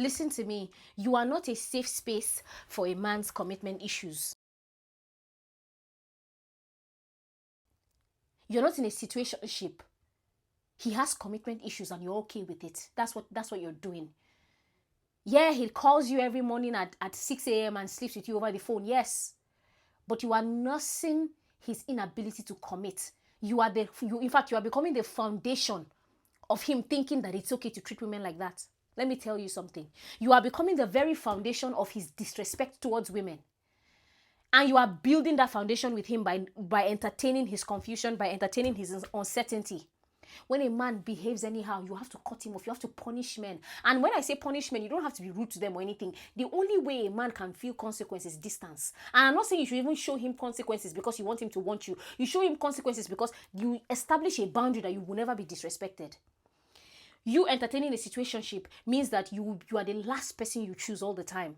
Listen to me. You are not a safe space for a man's commitment issues. You're not in a situationship. He has commitment issues and you're okay with it. That's what you're doing. Yeah, he calls you every morning at 6 a.m. and sleeps with you over the phone. Yes. But you are nursing his inability to commit. In fact, you are becoming the foundation of him thinking that it's okay to treat women like that. Let me tell you something. You are becoming the very foundation of his disrespect towards women. And you are building that foundation with him by entertaining his confusion, by entertaining his uncertainty. When a man behaves anyhow, you have to cut him off. You have to punish men. And when I say punish men, you don't have to be rude to them or anything. The only way a man can feel consequences is distance. And I'm not saying you should even show him consequences because you want him to want you. You show him consequences because you establish a boundary that you will never be disrespected. You entertaining a situationship means that you are the last person you choose all the time.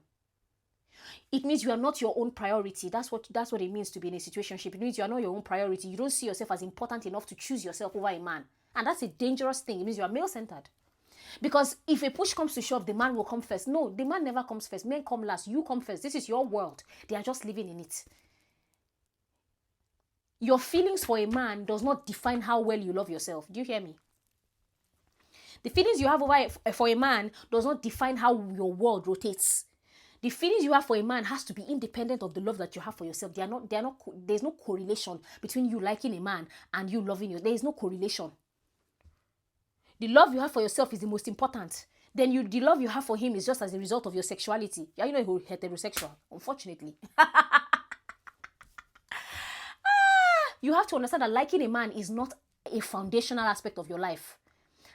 It means you are not your own priority. That's what it means to be in a situationship. It means you are not your own priority. You don't see yourself as important enough to choose yourself over a man. And that's a dangerous thing. It means you are male-centered. Because if a push comes to shove, the man will come first. No, the man never comes first. Men come last. You come first. This is your world. They are just living in it. Your feelings for a man does not define how well you love yourself. Do you hear me? The feelings you have for a man does not define how your world rotates. The feelings you have for a man has to be independent of the love that you have for yourself. There's no correlation between you liking a man and you loving you. There is no correlation. The love you have for yourself is the most important. Then the love you have for him is just as a result of your sexuality. Yeah, you know you're heterosexual, unfortunately. You have to understand that liking a man is not a foundational aspect of your life.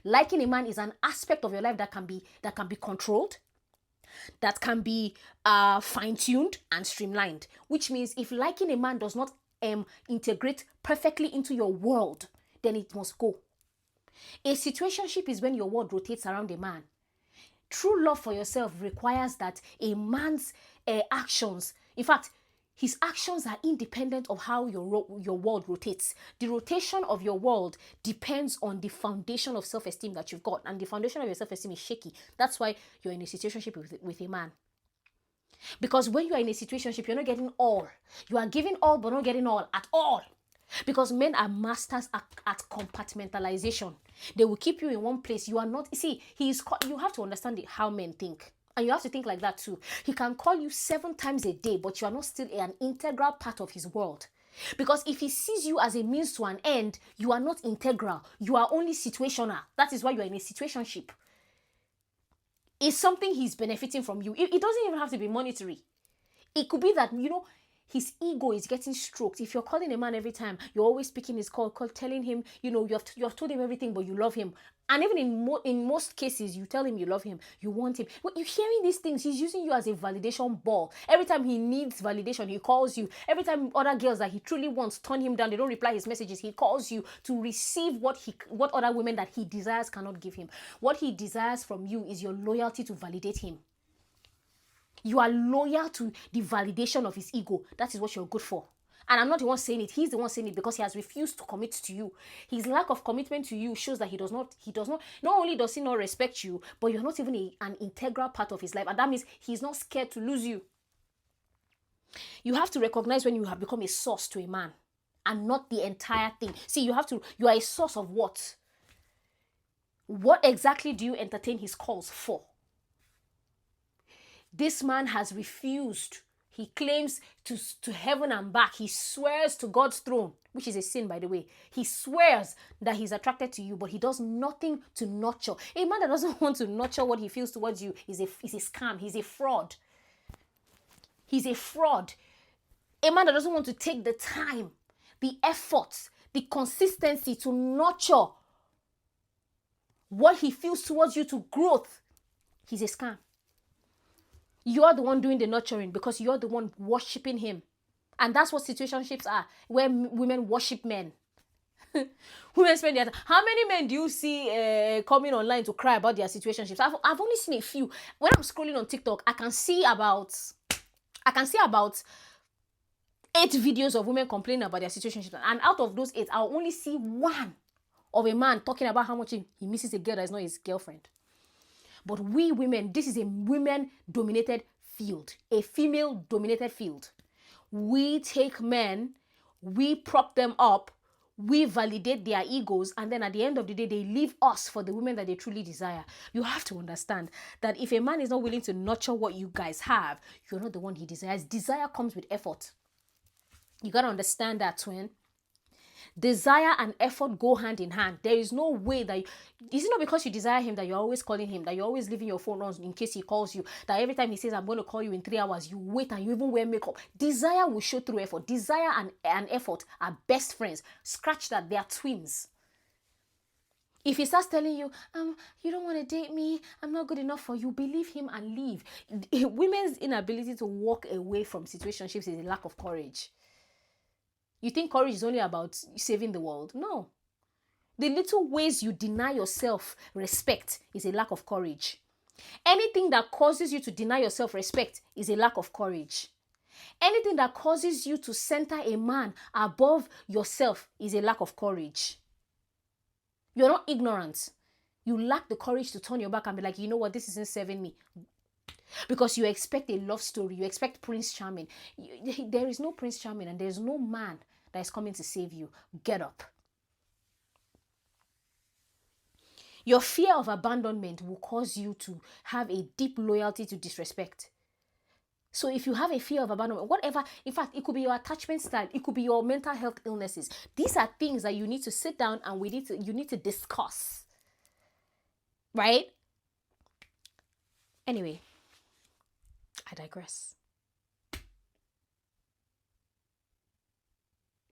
Liking a man is an aspect of your life that can be controlled, that can be fine-tuned and streamlined. Which means if liking a man does not integrate perfectly into your world, then it must go. A situationship is when your world rotates around a man. True love for yourself requires that a man's actions, in fact, his actions are independent of how your world rotates. The rotation of your world depends on the foundation of self-esteem that you've got. And the foundation of your self-esteem is shaky. That's why you're in a situationship with a man. Because when you are in a situationship, you're not getting all. You are giving all, but not getting all at all. Because men are masters at compartmentalization. They will keep you in one place. You are not, you have to understand how men think. And you have to think like that too. He can call you 7 times a day, but you are not still an integral part of his world. Because if he sees you as a means to an end, you are not integral. You are only situational. That is why you are in a situationship. It's something he's benefiting from you. It doesn't even have to be monetary. It could be that, his ego is getting stroked. If you're calling a man every time, you're always picking his call telling him, you have told him everything, but you love him. And even in most cases, you tell him you love him, you want him. When you're hearing these things, he's using you as a validation ball. Every time he needs validation, he calls you. Every time other girls that he truly wants turn him down, they don't reply his messages, he calls you to receive what other women that he desires cannot give him. What he desires from you is your loyalty to validate him. You are loyal to the validation of his ego. That is what you're good for. And I'm not the one saying it. He's the one saying it because he has refused to commit to you. His lack of commitment to you shows that he does not, not only does he not respect you, but you're not even an integral part of his life. And that means he's not scared to lose you. You have to recognize when you have become a source to a man and not the entire thing. See, you are a source of what? What exactly do you entertain his calls for? This man has refused. He claims to heaven and back. He swears to God's throne, which is a sin, by the way. He swears that he's attracted to you, but he does nothing to nurture. A man that doesn't want to nurture what he feels towards you is a scam. He's a fraud. He's a fraud. A man that doesn't want to take the time, the effort, the consistency to nurture what he feels towards you to growth, he's a scam. You're the one doing the nurturing because you're the one worshiping him. And that's what situationships are, where women worship men. Women spend their time. How many men do you see coming online to cry about their situationships? I've only seen a few. When I'm scrolling on TikTok, I can see about 8 videos of women complaining about their situationships. And out of those 8, I'll only see one of a man talking about how much he misses a girl that is not his girlfriend. But we women, this is a women-dominated field, a female-dominated field. We take men, we prop them up, we validate their egos, and then at the end of the day, they leave us for the women that they truly desire. You have to understand that if a man is not willing to nurture what you guys have, you're not the one he desires. Desire comes with effort. You got to understand that, twin. Desire and effort go hand in hand. There is no way that it's not because you desire him that you're always calling him, that you're always leaving your phone on in case he calls you, that every time he says, I'm going to call you in 3 hours, you wait and you even wear makeup. Desire will show through effort. Desire and effort are best friends. Scratch that. They are twins. If he starts telling you, you don't want to date me, I'm not good enough for you, believe him and leave. Women's inability to walk away from situationships is a lack of courage. You think courage is only about saving the world? No. The little ways you deny yourself respect is a lack of courage. Anything that causes you to deny yourself respect is a lack of courage. Anything that causes you to center a man above yourself is a lack of courage. You're not ignorant. You lack the courage to turn your back and be like, you know what, this isn't serving me. Because you expect a love story. You expect Prince Charming. There is no Prince Charming and there is no man that is coming to save you. Get up. Your fear of abandonment will cause you to have a deep loyalty to disrespect. So if you have a fear of abandonment, whatever, in fact, it could be your attachment style. It could be your mental health illnesses. These are things that you need to sit down and you need to discuss. Right? Anyway. I digress.